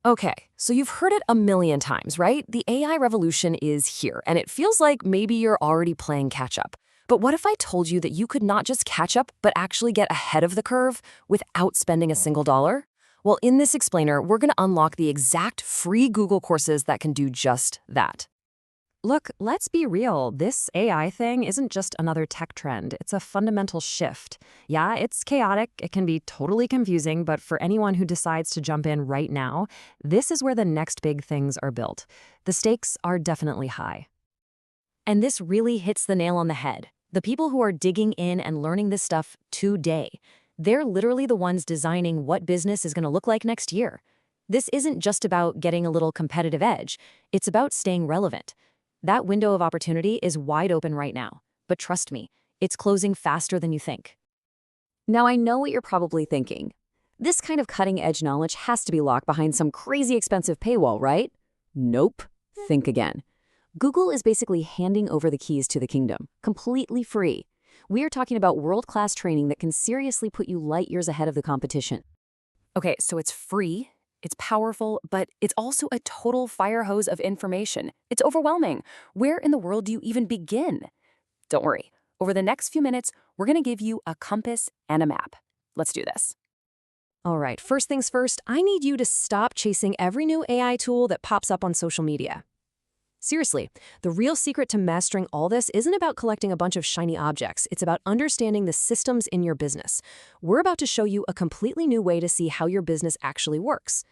Okay, so you've heard it a million times, right? The AI revolution is here, and it feels like maybe you're already playing catch up. But what if I told you that you could not just catch up, but actually get ahead of the curve without spending a single dollar? Well, in this explainer, we're going to unlock the exact free Google courses that can do just that. Look, let's be real. This AI thing isn't just another tech trend. It's a fundamental shift. Yeah, it's chaotic. It can be totally confusing, but for anyone who decides to jump in right now, this is where the next big things are built. The stakes are definitely high. And this really hits the nail on the head. The people who are digging in and learning this stuff today, they're literally the ones designing what business is going to look like next year. This isn't just about getting a little competitive edge. It's about staying relevant. That window of opportunity is wide open right now, but trust me, it's closing faster than you think. Now, I know what you're probably thinking. This kind of cutting-edge knowledge has to be locked behind some crazy expensive paywall, right? Nope. Think again. Google is basically handing over the keys to the kingdom, completely free. We are talking about world-class training that can seriously put you light years ahead of the competition. Okay, so it's free. It's powerful, but it's also a total fire hose of information. It's overwhelming. Where in the world do you even begin? Don't worry. Over the next few minutes, we're going to give you a compass and a map. Let's do this. All right, first things first, I need you to stop chasing every new AI tool that pops up on social media. Seriously, the real secret to mastering all this isn't about collecting a bunch of shiny objects. It's about understanding the systems in your business. We're about to show you a completely new way to see how your business actually works.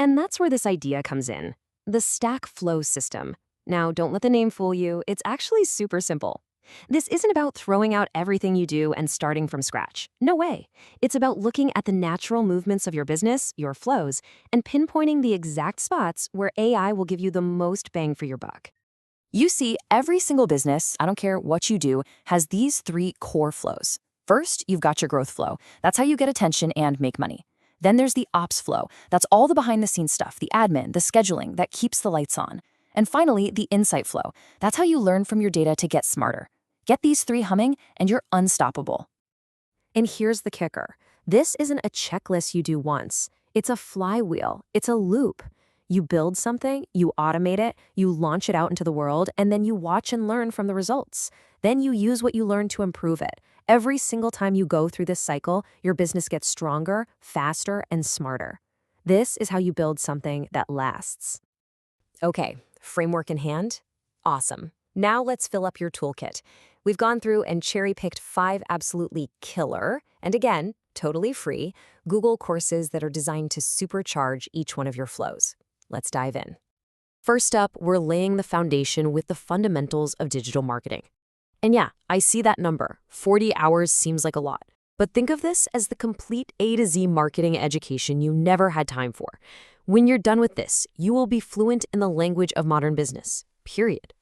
And that's where this idea comes in, the StackFlow System. Now, don't let the name fool you. It's actually super simple. This isn't about throwing out everything you do and starting from scratch. No way. It's about looking at the natural movements of your business, your flows, and pinpointing the exact spots where AI will give you the most bang for your buck. You see, every single business, I don't care what you do, has these three core flows. First, you've got your growth flow. That's how you get attention and make money. Then there's the OpsFlow. That's all the behind-the-scenes stuff, the admin, the scheduling that keeps the lights on. And finally, the InsightFlow. That's how you learn from your data to get smarter. Get these three humming, and you're unstoppable. And here's the kicker. This isn't a checklist you do once. It's a flywheel. It's a loop. You build something, you automate it, you launch it out into the world, and then you watch and learn from the results. Then you use what you learn to improve it. Every single time you go through this cycle, your business gets stronger, faster, and smarter. This is how you build something that lasts. Okay, framework in hand? Awesome. Now let's fill up your toolkit. We've gone through and cherry-picked 5 absolutely killer, and again, totally free, Google courses that are designed to supercharge each one of your flows. Let's dive in. First up, we're laying the foundation with the fundamentals of digital marketing. And yeah, I see that number. 40 hours seems like a lot. But think of this as the complete A to Z marketing education you never had time for. When you're done with this, you will be fluent in the language of modern business, period.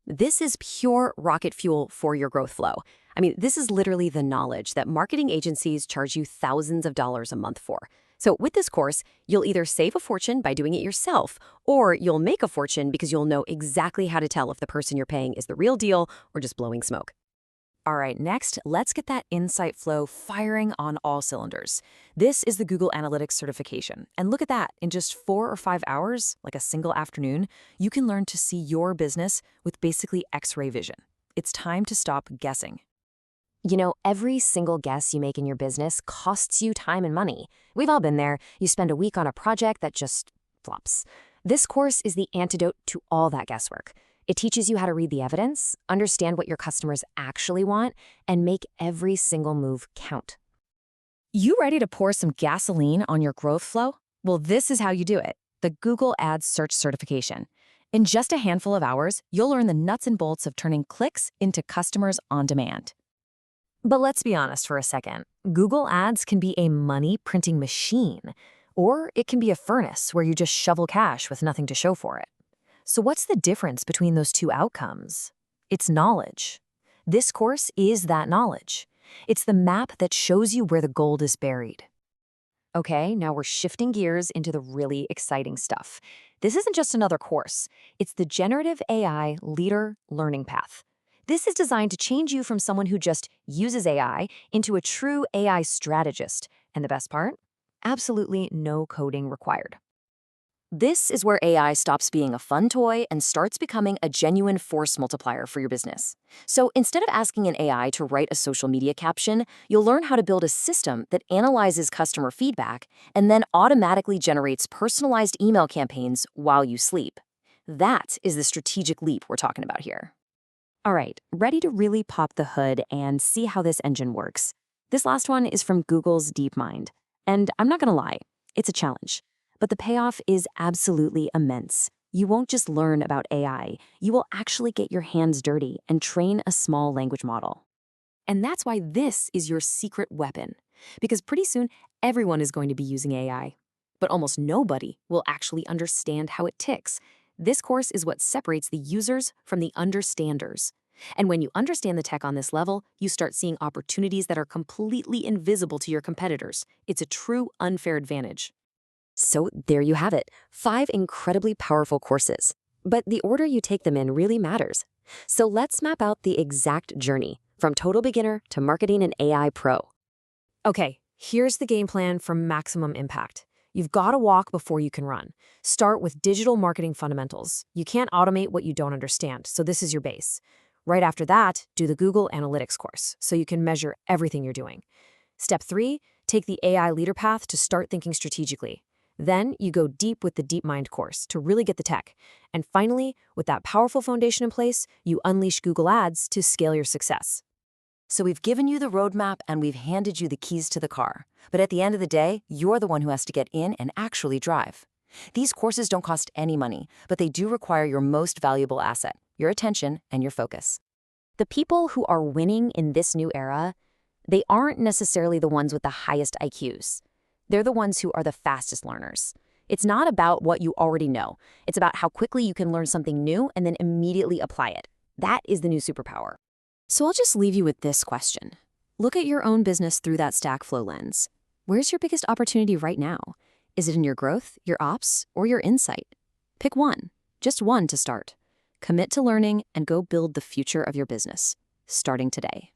This is pure rocket fuel for your growth flow. I mean, this is literally the knowledge that marketing agencies charge you thousands of dollars a month for. So with this course, you'll either save a fortune by doing it yourself, or you'll make a fortune because you'll know exactly how to tell if the person you're paying is the real deal or just blowing smoke. All right, next, let's get that InsightFlow firing on all cylinders. This is the Google Analytics certification. And look at that, in just 4 or 5 hours, like a single afternoon, you can learn to see your business with basically X-ray vision. It's time to stop guessing. You know, every single guess you make in your business costs you time and money. We've all been there. You spend a week on a project that just flops. This course is the antidote to all that guesswork. It teaches you how to read the evidence, understand what your customers actually want, and make every single move count. You ready to pour some gasoline on your growth flow? Well, this is how you do it, the Google Ads Search Certification. In just a handful of hours, you'll learn the nuts and bolts of turning clicks into customers on demand. But let's be honest for a second. Google Ads can be a money-printing machine, or it can be a furnace where you just shovel cash with nothing to show for it. So what's the difference between those two outcomes? It's knowledge. This course is that knowledge. It's the map that shows you where the gold is buried. Okay, now we're shifting gears into the really exciting stuff. This isn't just another course. It's the Generative AI Leader Learning Path. This is designed to change you from someone who just uses AI into a true AI strategist. And the best part? Absolutely no coding required. This is where AI stops being a fun toy and starts becoming a genuine force multiplier for your business. So instead of asking an AI to write a social media caption, you'll learn how to build a system that analyzes customer feedback and then automatically generates personalized email campaigns while you sleep. That is the strategic leap we're talking about here. All right, ready to really pop the hood and see how this engine works? This last one is from Google's DeepMind. And I'm not gonna lie, it's a challenge. But the payoff is absolutely immense. You won't just learn about AI, you will actually get your hands dirty and train a small language model. And that's why this is your secret weapon. Because pretty soon, everyone is going to be using AI. But almost nobody will actually understand how it ticks. This course is what separates the users from the understanders. And when you understand the tech on this level, you start seeing opportunities that are completely invisible to your competitors. It's a true unfair advantage. So there you have it, 5 incredibly powerful courses. But the order you take them in really matters. So let's map out the exact journey, from total beginner to marketing and AI pro. Okay, here's the game plan for maximum impact. You've got to walk before you can run. Start with digital marketing fundamentals. You can't automate what you don't understand, so this is your base. Right after that, do the Google Analytics course, so you can measure everything you're doing. Step 3, take the AI leader path to start thinking strategically. Then you go deep with the DeepMind course to really get the tech. And finally, with that powerful foundation in place, you unleash Google Ads to scale your success. So we've given you the roadmap and we've handed you the keys to the car. But at the end of the day, you're the one who has to get in and actually drive. These courses don't cost any money, but they do require your most valuable asset, your attention and your focus. The people who are winning in this new era, they aren't necessarily the ones with the highest IQs. They're the ones who are the fastest learners. It's not about what you already know. It's about how quickly you can learn something new and then immediately apply it. That is the new superpower. So I'll just leave you with this question. Look at your own business through that StackFlow lens. Where's your biggest opportunity right now? Is it in your growth, your ops, or your insight? Pick one, just one to start. Commit to learning and go build the future of your business, starting today.